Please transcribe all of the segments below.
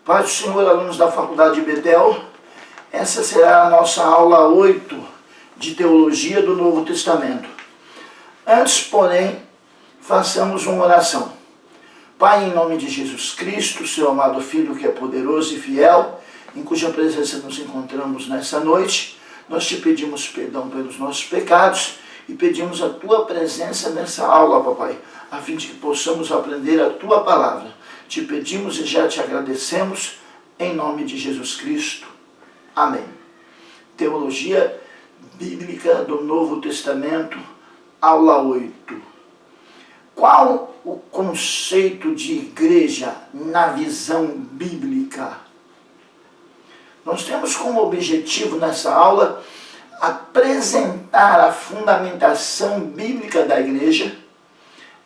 Paz do Senhor, alunos da Faculdade de Betel. Essa será a nossa aula 8 de Teologia do Novo Testamento. Antes, porém, façamos uma oração. Pai, em nome de Jesus Cristo, seu amado Filho que é poderoso e fiel, em cuja presença nos encontramos nessa noite, nós te pedimos perdão pelos nossos pecados e pedimos a tua presença nessa aula, papai, a fim de que possamos aprender a tua palavra. Te pedimos e já te agradecemos, em nome de Jesus Cristo. Amém. Teologia Bíblica do Novo Testamento, aula 8. Qual o conceito de igreja na visão bíblica? Nós temos como objetivo nessa aula apresentar a fundamentação bíblica da igreja,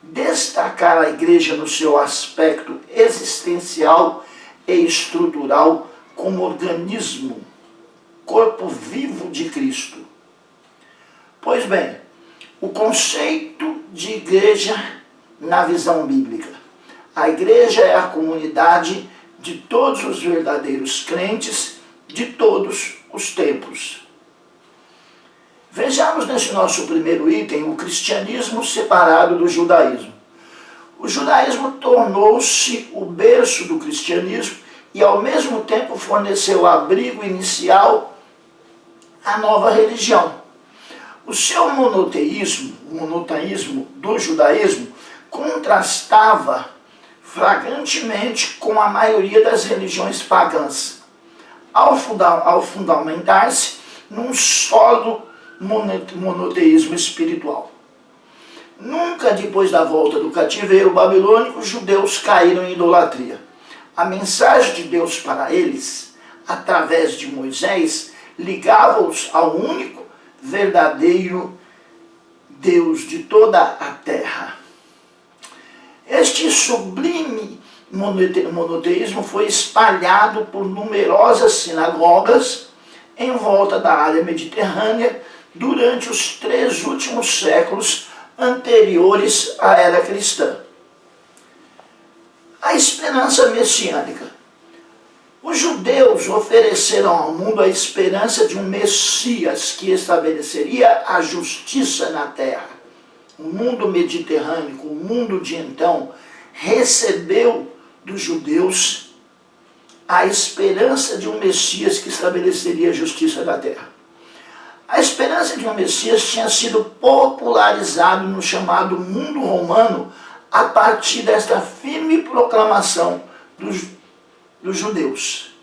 destacar a igreja no seu aspecto existencial e estrutural como organismo, corpo vivo de Cristo. Pois bem, o conceito de igreja na visão bíblica. A igreja é a comunidade de todos os verdadeiros crentes de todos os tempos. Vejamos nesse nosso primeiro item o cristianismo separado do judaísmo. O judaísmo tornou-se o berço do cristianismo e ao mesmo tempo forneceu abrigo inicial à nova religião. O seu monoteísmo, o monoteísmo do judaísmo, contrastava flagrantemente com a maioria das religiões pagãs, ao fundamentar-se num sólido monoteísmo espiritual. Nunca depois da volta do cativeiro babilônico, os judeus caíram em idolatria. A mensagem de Deus para eles, através de Moisés, ligava-os ao único verdadeiro Deus de toda a terra. Este sublime monoteísmo foi espalhado por numerosas sinagogas em volta da área mediterrânea durante os 3 últimos séculos anteriores à era cristã. A esperança messiânica. Os judeus ofereceram ao mundo a esperança de um Messias que estabeleceria a justiça na terra. O mundo mediterrâneo, o mundo de então, recebeu dos judeus a esperança de um Messias que estabeleceria a justiça na terra. A esperança de um Messias tinha sido popularizado no chamado mundo romano a partir desta firme proclamação dos judeus.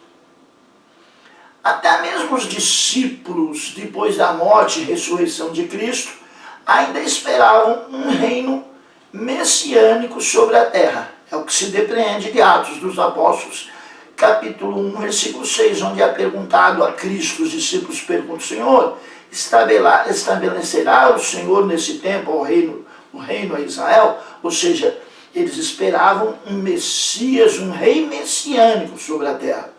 Até mesmo os discípulos, depois da morte e ressurreição de Cristo, ainda esperavam um reino messiânico sobre a terra. É o que se depreende de Atos dos Apóstolos, capítulo 1, versículo 6, onde é perguntado a Cristo, os discípulos perguntam: Senhor, estabelecerá o Senhor nesse tempo o reino a Israel? Ou seja, eles esperavam um Messias, um rei messiânico sobre a terra.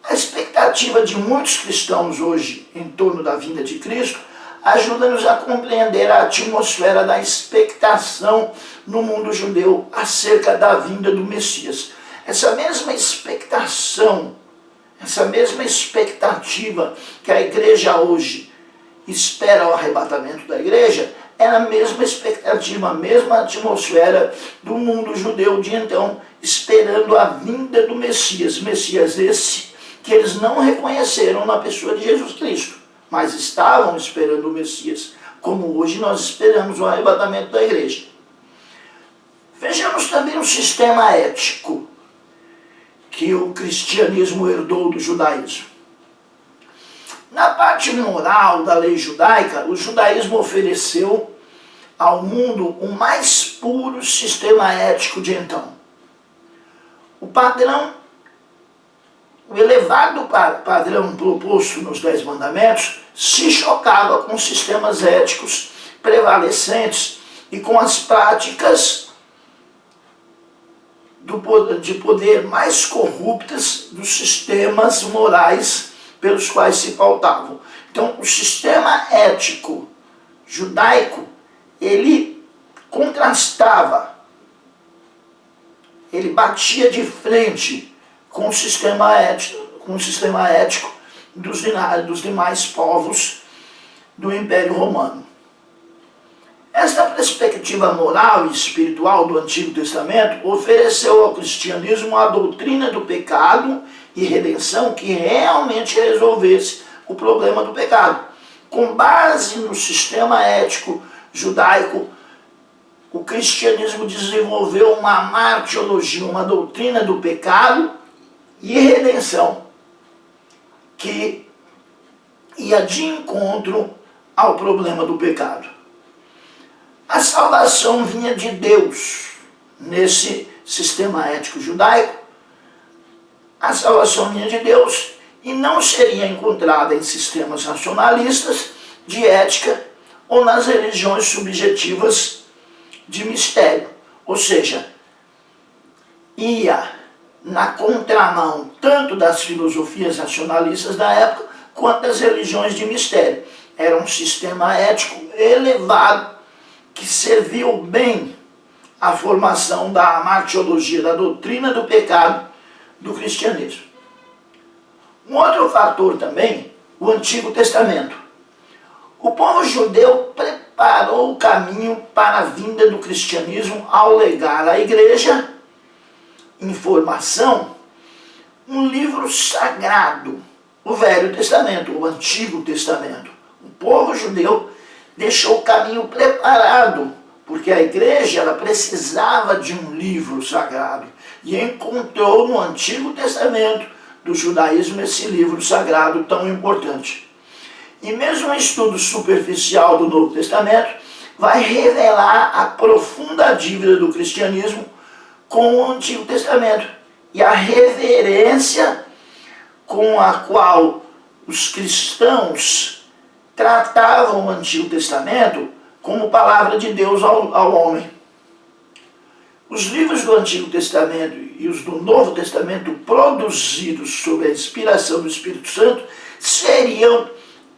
A expectativa de muitos cristãos hoje em torno da vinda de Cristo ajuda-nos a compreender a atmosfera da expectação no mundo judeu acerca da vinda do Messias. Essa mesma expectação, essa mesma expectativa que a igreja hoje espera o arrebatamento da igreja, é a mesma expectativa, a mesma atmosfera do mundo judeu de então, esperando a vinda do Messias. Messias esse que eles não reconheceram na pessoa de Jesus Cristo, mas estavam esperando o Messias, como hoje nós esperamos o arrebatamento da igreja. Vejamos também o sistema ético que o cristianismo herdou do judaísmo. Na parte moral da lei judaica, o judaísmo ofereceu ao mundo o mais puro sistema ético de então. O elevado padrão proposto nos 10 mandamentos se chocava com sistemas éticos prevalecentes e com as práticas de poder mais corruptas dos sistemas morais pelos quais se pautavam. Então, o sistema ético judaico, ele contrastava, ele batia de frente com o sistema ético dos demais povos do Império Romano. Esta perspectiva moral e espiritual do Antigo Testamento ofereceu ao cristianismo a doutrina do pecado e redenção que realmente resolvesse o problema do pecado. Com base no sistema ético judaico, o cristianismo desenvolveu uma martiologia, uma doutrina do pecado e redenção, que ia de encontro ao problema do pecado. A salvação vinha de Deus. Nesse sistema ético judaico, a salvação vinha de Deus e não seria encontrada em sistemas racionalistas de ética ou nas religiões subjetivas de mistério. Ou seja, ia na contramão tanto das filosofias racionalistas da época quanto das religiões de mistério. Era um sistema ético elevado que serviu bem à formação da martiologia, da doutrina do pecado do cristianismo. Um outro fator também, o Antigo Testamento. O povo judeu preparou o caminho para a vinda do cristianismo ao legar à igreja, em formação, um livro sagrado, o Velho Testamento, o Antigo Testamento. O povo judeu deixou o caminho preparado, porque a igreja ela precisava de um livro sagrado e encontrou no Antigo Testamento do judaísmo esse livro sagrado tão importante. E mesmo um estudo superficial do Novo Testamento vai revelar a profunda dívida do cristianismo com o Antigo Testamento e a reverência com a qual os cristãos tratavam o Antigo Testamento como palavra de Deus ao homem. Os livros do Antigo Testamento e os do Novo Testamento, produzidos sob a inspiração do Espírito Santo, seriam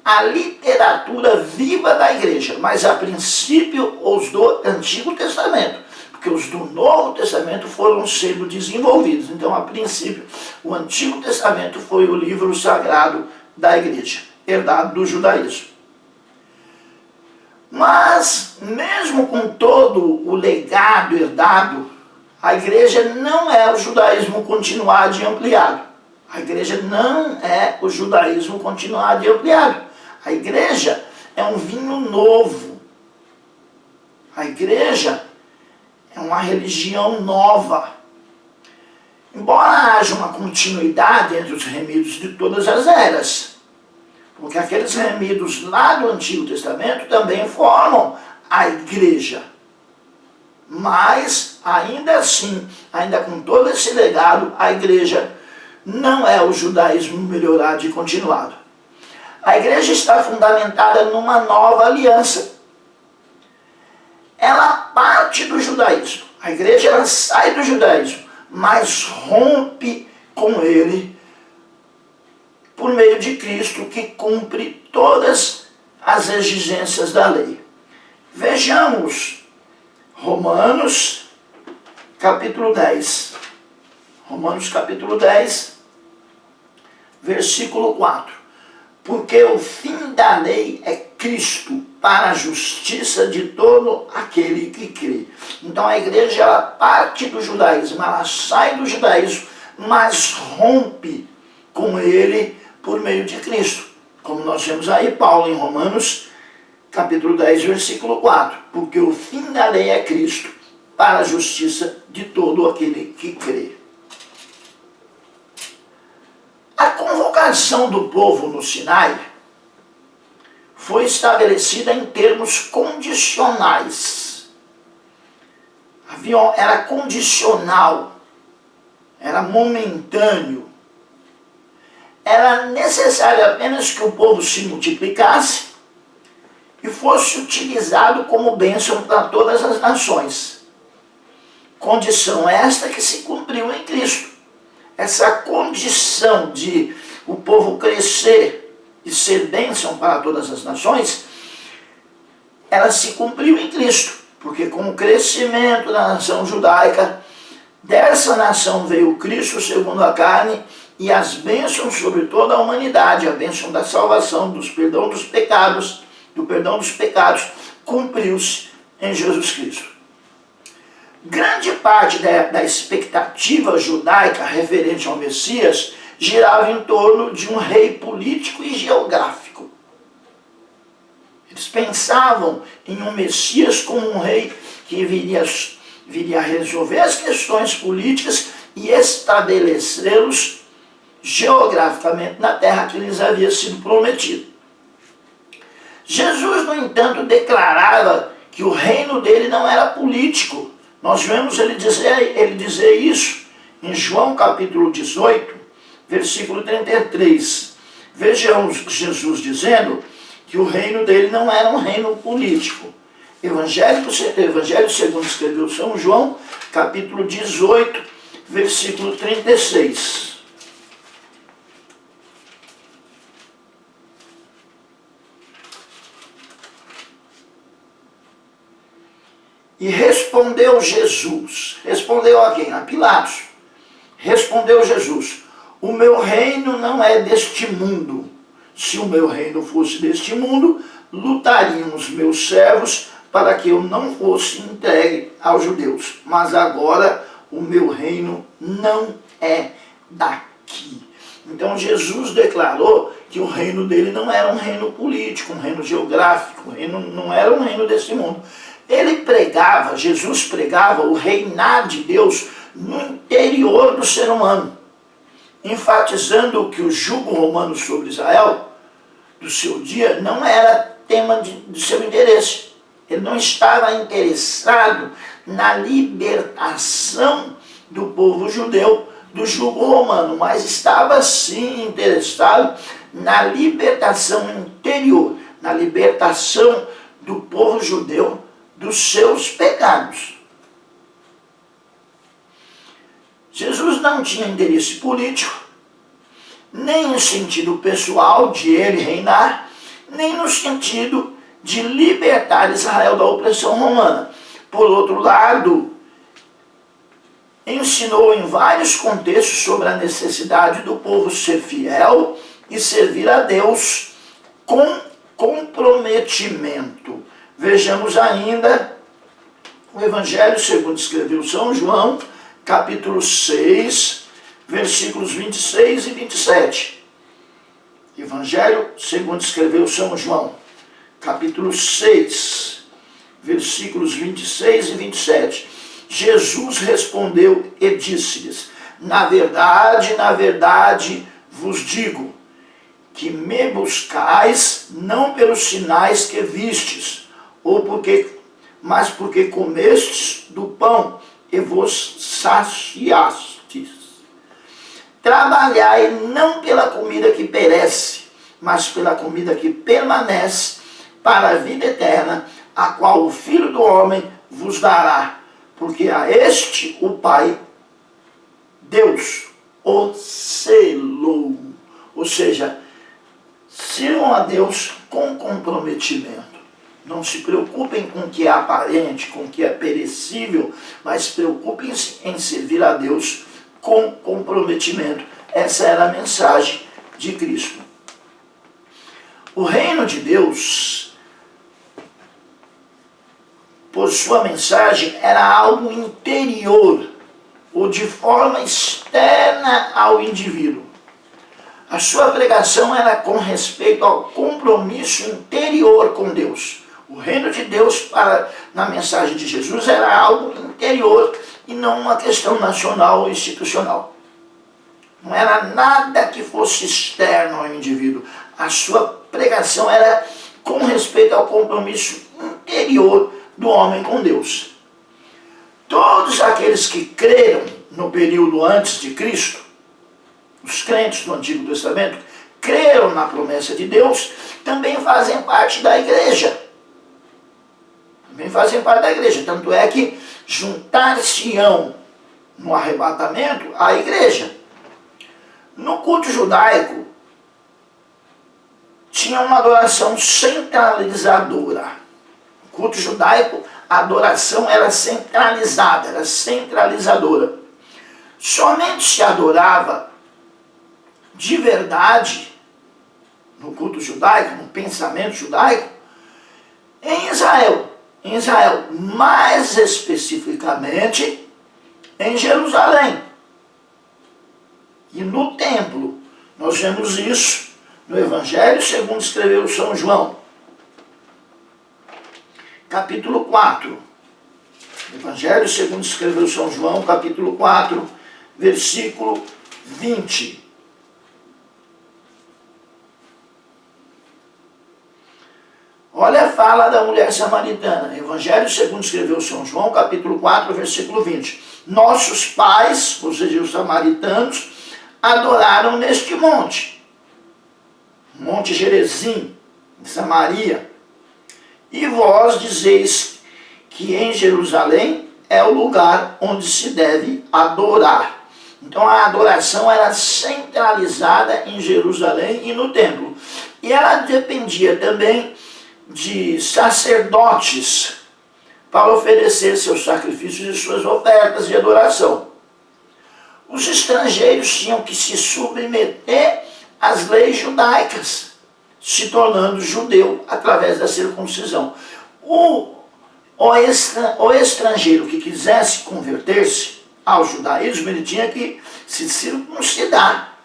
a literatura viva da igreja, mas a princípio os do Antigo Testamento, porque os do Novo Testamento foram sendo desenvolvidos. Então, a princípio, o Antigo Testamento foi o livro sagrado da igreja, herdado do judaísmo. Mas, mesmo com todo o legado herdado, a igreja não é o judaísmo continuado e ampliado. A igreja não é o judaísmo continuado e ampliado. A igreja é um vinho novo. A igreja é uma religião nova. Embora haja uma continuidade entre os remidos de todas as eras, porque aqueles remidos lá do Antigo Testamento também formam a igreja. Mas, ainda assim, ainda com todo esse legado, a igreja não é o judaísmo melhorado e continuado. A igreja está fundamentada numa nova aliança. Ela parte do judaísmo. A igreja ela sai do judaísmo, mas rompe com ele por meio de Cristo, que cumpre todas as exigências da lei. Vejamos Romanos capítulo 10. Romanos capítulo 10, versículo 4. Porque o fim da lei é Cristo para a justiça de todo aquele que crê. Então a igreja ela parte do judaísmo, ela sai do judaísmo, mas rompe com ele por meio de Cristo. Como nós vemos aí Paulo em Romanos capítulo 10, versículo 4. Porque o fim da lei é Cristo para a justiça de todo aquele que crê. A convocação do povo no Sinai foi estabelecida em termos condicionais. Era condicional, era momentâneo. Era necessário apenas que o povo se multiplicasse e fosse utilizado como bênção para todas as nações. Condição esta que se cumpriu em Cristo. Essa condição de o povo crescer e ser bênção para todas as nações, ela se cumpriu em Cristo, porque com o crescimento da nação judaica, Dessa nação veio Cristo segundo a carne, e as bênçãos sobre toda a humanidade, a bênção da salvação, do perdão dos pecados, cumpriu-se em Jesus Cristo. Grande parte da expectativa judaica referente ao Messias girava em torno de um rei político e geográfico. Eles pensavam em um Messias como um rei que viria a resolver as questões políticas e estabelecê-los geograficamente na terra que lhes havia sido prometido. Jesus, no entanto, declarava que o reino dele não era político. Nós vemos ele dizer isso em João capítulo 18, versículo 33. Vejamos Jesus dizendo que o reino dele não era um reino político. Evangelho segundo escreveu São João, capítulo 18, versículo 36. E respondeu Jesus, respondeu a quem? A Pilatos. Respondeu Jesus: o meu reino não é deste mundo. Se o meu reino fosse deste mundo, lutariam os meus servos para que eu não fosse entregue aos judeus. Mas agora o meu reino não é daqui. Então Jesus declarou que o reino dele não era um reino político, um reino geográfico, não era um reino desse mundo. Jesus pregava o reinar de Deus no interior do ser humano, enfatizando que o jugo romano sobre Israel, do seu dia, não era tema de seu interesse. Ele não estava interessado na libertação do povo judeu do jugo romano, mas estava sim interessado na libertação interior, na libertação do povo judeu dos seus pecados. Jesus não tinha interesse político, nem no sentido pessoal de ele reinar, nem no sentido de libertar Israel da opressão romana. Por outro lado, ensinou em vários contextos sobre a necessidade do povo ser fiel e servir a Deus com comprometimento. Vejamos ainda o Evangelho segundo escreveu São João, capítulo 6, versículos 26 e 27. Evangelho segundo escreveu São João, capítulo 6, versículos 26 e 27. Jesus respondeu e disse-lhes: na verdade vos digo, que me buscais não pelos sinais que vistes, mas porque comestes do pão e vos saciastes. Trabalhai não pela comida que perece, mas pela comida que permanece para a vida eterna, a qual o Filho do Homem vos dará, porque a este o Pai, Deus, o selou. Ou seja, sirvam a Deus com comprometimento. Não se preocupem com o que é aparente, com o que é perecível, mas preocupem-se em servir a Deus com comprometimento. Essa era a mensagem de Cristo. O reino de Deus, por sua mensagem, era algo interior, ou de forma externa ao indivíduo. A sua pregação era com respeito ao compromisso interior com Deus. O reino de Deus, na mensagem de Jesus, era algo interior e não uma questão nacional ou institucional. Não era nada que fosse externo ao indivíduo. A sua pregação era com respeito ao compromisso interior do homem com Deus. Todos aqueles que creram no período antes de Cristo, os crentes do Antigo Testamento, creram na promessa de Deus, também fazem parte da igreja. Também fazem parte da igreja. Tanto é que juntar-se-ão no arrebatamento à igreja. No culto judaico, tinha uma adoração centralizadora. No culto judaico, a adoração era centralizada, era centralizadora. somente se adorava de verdade no culto judaico, no pensamento judaico, em Israel, mais especificamente em Jerusalém e no templo. Nós vemos isso no Evangelho segundo escreveu São João, capítulo 4. Evangelho segundo escreveu São João, capítulo 4, versículo 20. Olha a fala da mulher samaritana. Evangelho segundo escreveu São João, capítulo 4, versículo 20. Nossos pais, ou seja, os samaritanos, adoraram neste monte, Monte Gerizim, em Samaria. E vós dizeis que em Jerusalém é o lugar onde se deve adorar. Então a adoração era centralizada em Jerusalém e no templo. E ela dependia também de sacerdotes para oferecer seus sacrifícios e suas ofertas de adoração. Os estrangeiros tinham que se submeter às leis judaicas, se tornando judeu através da circuncisão. O estrangeiro que quisesse converter-se ao judaísmo, ele tinha que se circuncidar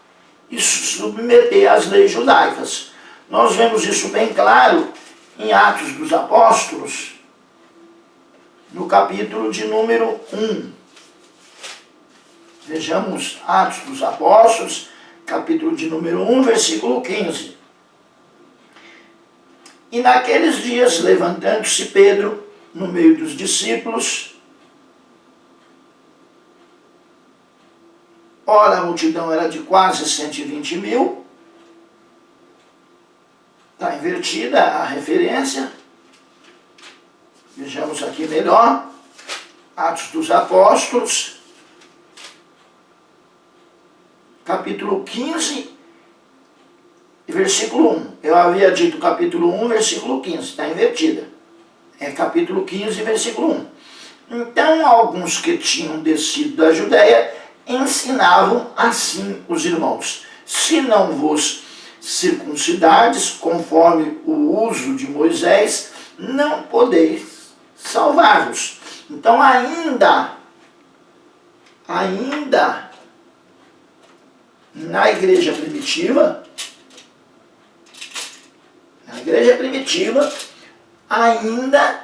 e se submeter às leis judaicas. Nós vemos isso bem claro em Atos dos Apóstolos, no capítulo de número 1. Vejamos Atos dos Apóstolos, capítulo de número 1, versículo 15. E naqueles dias, levantando-se Pedro no meio dos discípulos, ora a multidão era de quase 120 mil, está invertida a referência. Vejamos aqui melhor. Atos dos Apóstolos, capítulo 15, versículo 1. Eu havia dito capítulo 1, versículo 15. Está invertida. É capítulo 15, versículo 1. Então, alguns que tinham descido da Judéia ensinavam assim os irmãos: se não vos circuncidardes conforme o uso de Moisés, não podeis salvar-vos. Então ainda na igreja primitiva, ainda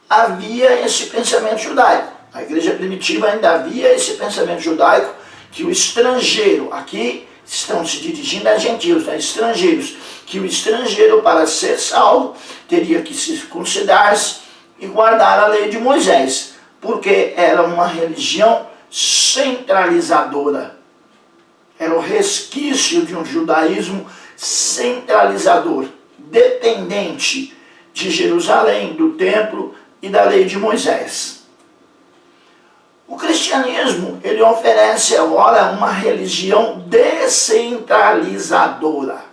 havia esse pensamento judaico. Na igreja primitiva ainda havia esse pensamento judaico que o estrangeiro, aqui estão se dirigindo a gentios, a estrangeiros, que o estrangeiro, para ser salvo, teria que se circuncidar-se e guardar a lei de Moisés, porque era uma religião centralizadora. Era o resquício de um judaísmo centralizador, dependente de Jerusalém, do templo e da lei de Moisés. O cristianismo, ele oferece agora uma religião descentralizadora.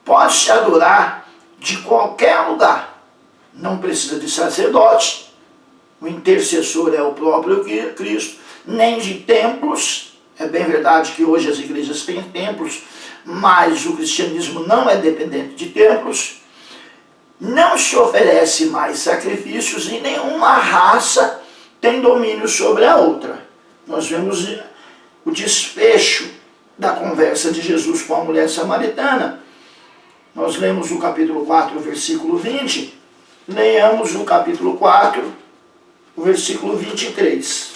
Pode-se adorar de qualquer lugar. Não precisa de sacerdote. O intercessor é o próprio Cristo. Nem de templos. É bem verdade que hoje as igrejas têm templos, mas o cristianismo não é dependente de templos. Não se oferece mais sacrifícios e nenhuma raça tem domínio sobre a outra. Nós vemos o desfecho da conversa de Jesus com a mulher samaritana. Nós lemos o capítulo 4, versículo 20. Leiamos o capítulo 4, o versículo 23.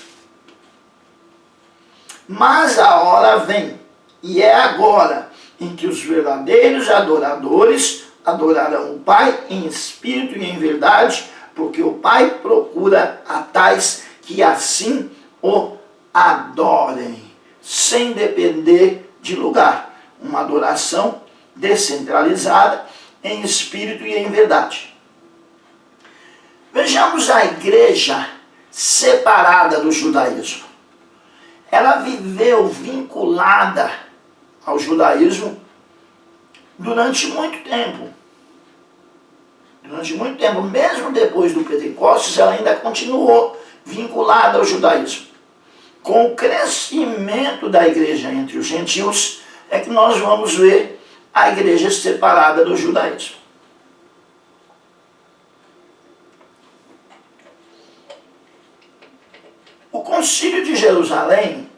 Mas a hora vem, e é agora, em que os verdadeiros adoradores adorarão o Pai em espírito e em verdade, porque o Pai procura a tais que assim o adorem, sem depender de lugar. Uma adoração descentralizada em espírito e em verdade. Vejamos a igreja separada do judaísmo. Ela viveu vinculada ao judaísmo durante muito tempo. Durante muito tempo, mesmo depois do Pentecostes, ela ainda continuou vinculada ao judaísmo. com o crescimento da igreja entre os gentios, é que nós vamos ver a igreja separada do judaísmo. O Concílio de Jerusalém,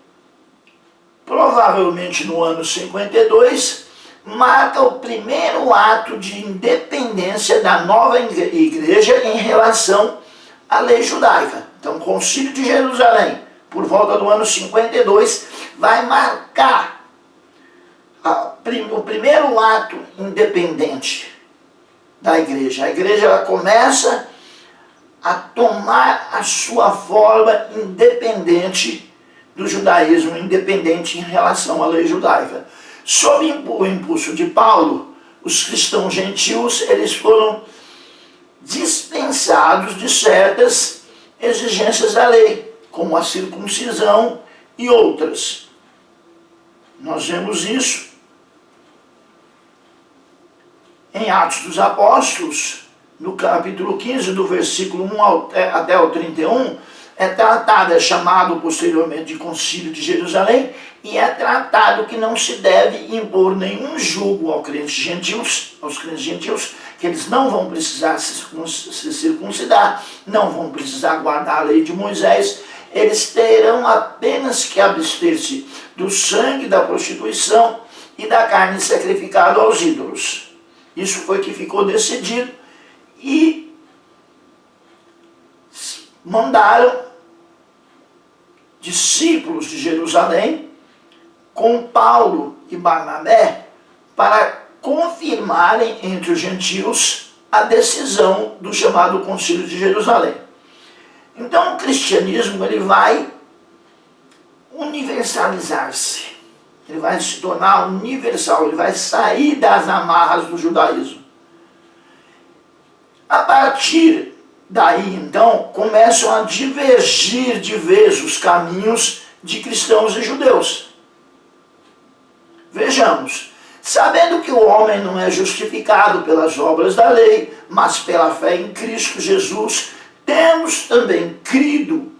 provavelmente no ano 52, marca o primeiro ato de independência da nova igreja em relação à lei judaica. Então, o Concílio de Jerusalém, por volta do ano 52, vai marcar o primeiro ato independente da igreja. A igreja ela começa a tomar a sua forma independente do judaísmo, independente em relação à lei judaica. Sob o impulso de Paulo, os cristãos gentios eles foram dispensados de certas exigências da lei, como a circuncisão e outras. Nós vemos isso em Atos dos Apóstolos, no capítulo 15, do versículo 1 até o 31, é tratado, é chamado posteriormente de Concílio de Jerusalém, e é tratado que não se deve impor nenhum jugo aos crentes gentios, que eles não vão precisar se circuncidar, não vão precisar guardar a lei de Moisés, eles terão apenas que abster-se do sangue da prostituição e da carne sacrificada aos ídolos. Isso foi que ficou decidido e mandaram discípulos de Jerusalém com Paulo e Barnabé para confirmarem entre os gentios a decisão do chamado Concílio de Jerusalém. Então o cristianismo ele vai universalizar-se, ele vai se tornar universal, ele vai sair das amarras do judaísmo. A partir daí, então, começam a divergir de vez os caminhos de cristãos e judeus. Vejamos, sabendo que o homem não é justificado pelas obras da lei, mas pela fé em Cristo Jesus, temos também crido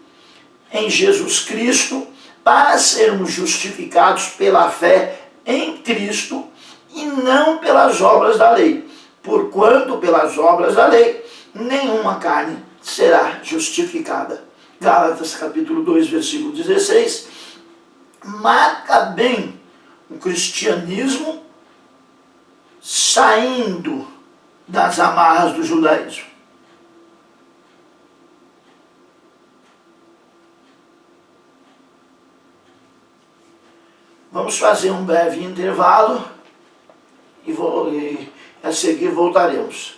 em Jesus Cristo para sermos justificados pela fé em Cristo e não pelas obras da lei. Porquanto pelas obras da lei, nenhuma carne será justificada. Gálatas capítulo 2, versículo 16, marca bem o cristianismo saindo das amarras do judaísmo. Vamos fazer um breve intervalo e a seguir voltaremos.